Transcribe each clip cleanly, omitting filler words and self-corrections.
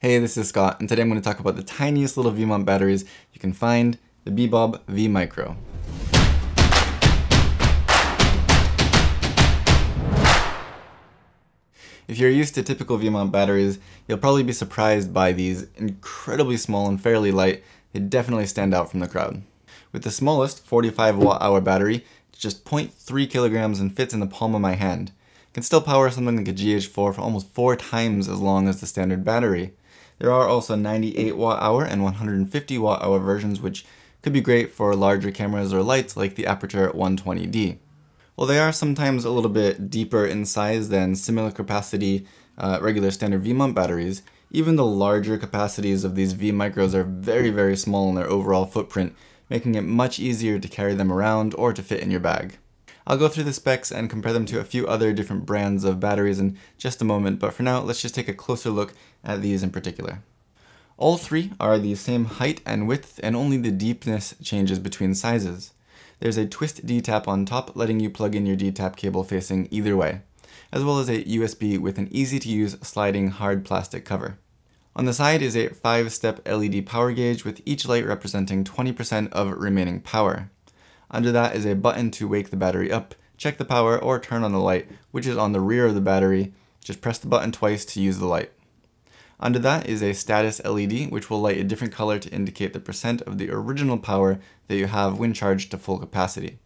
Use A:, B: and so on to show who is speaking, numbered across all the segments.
A: Hey, this is Scott, and today I'm going to talk about the tiniest little V-mount batteries you can find, the Bebob VMicro. If you're used to typical V-mount batteries, you'll probably be surprised by these incredibly small and fairly light. They definitely stand out from the crowd. With the smallest 45 watt-hour battery, it's just 0.3 kilograms and fits in the palm of my hand. It can still power something like a GH4 for almost 4 times as long as the standard battery. There are also 98 watt-hour and 150 watt-hour versions, which could be great for larger cameras or lights like the Aperture 120D. While they are sometimes a little bit deeper in size than similar capacity regular standard V-mount batteries, even the larger capacities of these V-micros are very small in their overall footprint, making it much easier to carry them around or to fit in your bag. I'll go through the specs and compare them to a few other different brands of batteries in just a moment, but for now, let's just take a closer look at these in particular. All three are the same height and width, and only the deepness changes between sizes. There's a twist D-tap on top, letting you plug in your D-tap cable facing either way, as well as a USB with an easy-to-use sliding hard plastic cover. On the side is a 5-step LED power gauge, with each light representing 20% of remaining power. Under that is a button to wake the battery up, check the power, or turn on the light, which is on the rear of the battery. Just press the button twice to use the light. Under that is a status LED, which will light a different color to indicate the percent of the original power that you have when charged to full capacity.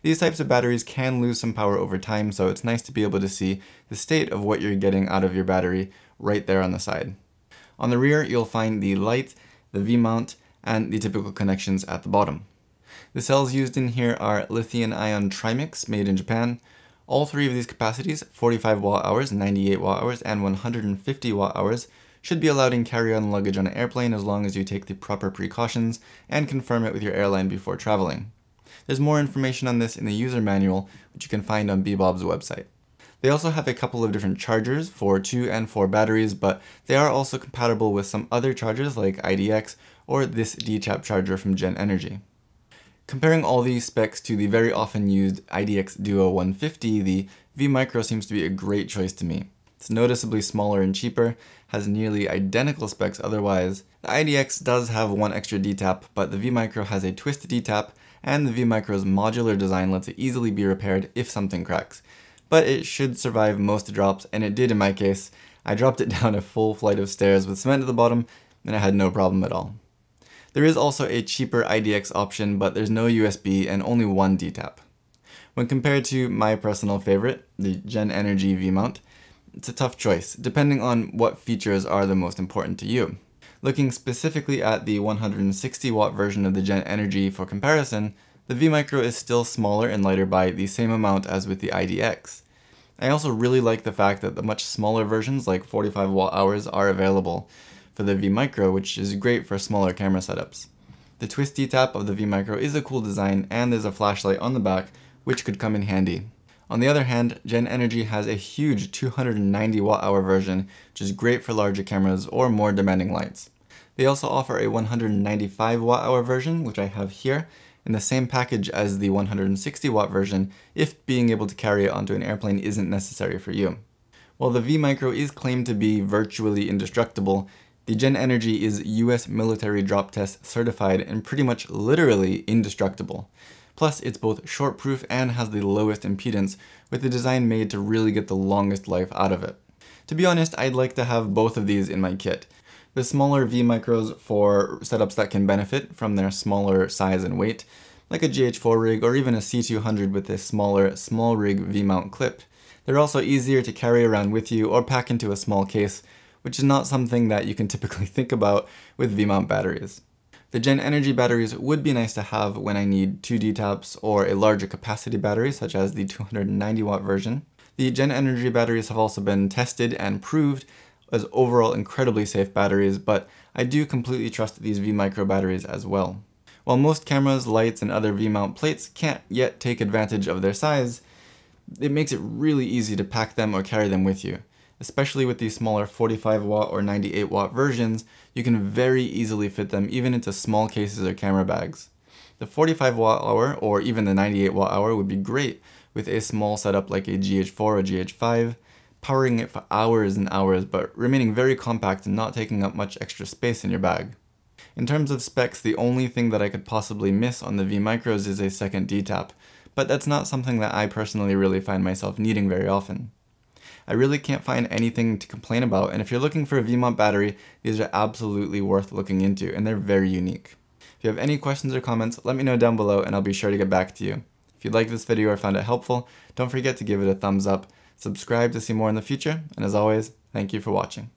A: These types of batteries can lose some power over time, so it's nice to be able to see the state of what you're getting out of your battery right there on the side. On the rear, you'll find the light, the V-mount, and the typical connections at the bottom. The cells used in here are lithium-ion trimix made in Japan. All three of these capacities, 45 watt-hours, 98 watt-hours, and 150 watt-hours, should be allowed in carry-on luggage on an airplane as long as you take the proper precautions and confirm it with your airline before traveling. There's more information on this in the user manual, which you can find on Bebob's website. They also have a couple of different chargers for 2 and 4 batteries, but they are also compatible with some other chargers like IDX or this D-tap charger from Gen Energy. Comparing all these specs to the very often used IDX Duo 150, the VMicro seems to be a great choice to me. It's noticeably smaller and cheaper, has nearly identical specs otherwise. The IDX does have one extra D-tap, but the VMicro has a twist D-tap, and the VMicro's modular design lets it easily be repaired if something cracks. But it should survive most drops, and it did in my case. I dropped it down a full flight of stairs with cement at the bottom, and I had no problem at all. There is also a cheaper IDX option, but there's no USB and only one D-tap. When compared to my personal favorite, the Gen Energy V-mount, it's a tough choice, depending on what features are the most important to you. Looking specifically at the 160 watt version of the Gen Energy for comparison, the VMicro is still smaller and lighter by the same amount as with the IDX. I also really like the fact that the much smaller versions like 45 watt-hours are available for the VMicro, which is great for smaller camera setups. The twist D-tap of the VMicro is a cool design, and there's a flashlight on the back, which could come in handy. On the other hand, Gen Energy has a huge 290 watt-hour version, which is great for larger cameras or more demanding lights. They also offer a 195 watt-hour version, which I have here, in the same package as the 160 watt version, if being able to carry it onto an airplane isn't necessary for you. While the VMicro is claimed to be virtually indestructible, the Gen Energy is US military drop test certified and pretty much literally indestructible. Plus, it's both short-proof and has the lowest impedance, with the design made to really get the longest life out of it. To be honest, I'd like to have both of these in my kit. The smaller VMicros for setups that can benefit from their smaller size and weight, like a GH4 rig or even a C200 with a smaller small rig V-mount clip. They're also easier to carry around with you or pack into a small case, which is not something that you can typically think about with V-mount batteries. The Gen Energy batteries would be nice to have when I need 2 D-taps or a larger capacity battery such as the 290 watt version. The Gen Energy batteries have also been tested and proved as overall incredibly safe batteries, but I do completely trust these VMicro batteries as well. While most cameras, lights, and other V-mount plates can't yet take advantage of their size, it makes it really easy to pack them or carry them with you. Especially with these smaller 45 watt or 98 watt versions, you can very easily fit them even into small cases or camera bags. The 45 watt-hour or even the 98 watt-hour would be great with a small setup like a GH4 or GH5, powering it for hours and hours, but remaining very compact and not taking up much extra space in your bag. In terms of specs, the only thing that I could possibly miss on the VMicros is a second D-tap, but that's not something that I personally really find myself needing very often. I really can't find anything to complain about, and if you're looking for a VMont battery, these are absolutely worth looking into, and they're very unique. If you have any questions or comments, let me know down below and I'll be sure to get back to you. If you liked this video or found it helpful, don't forget to give it a thumbs up, subscribe to see more in the future, and as always, thank you for watching.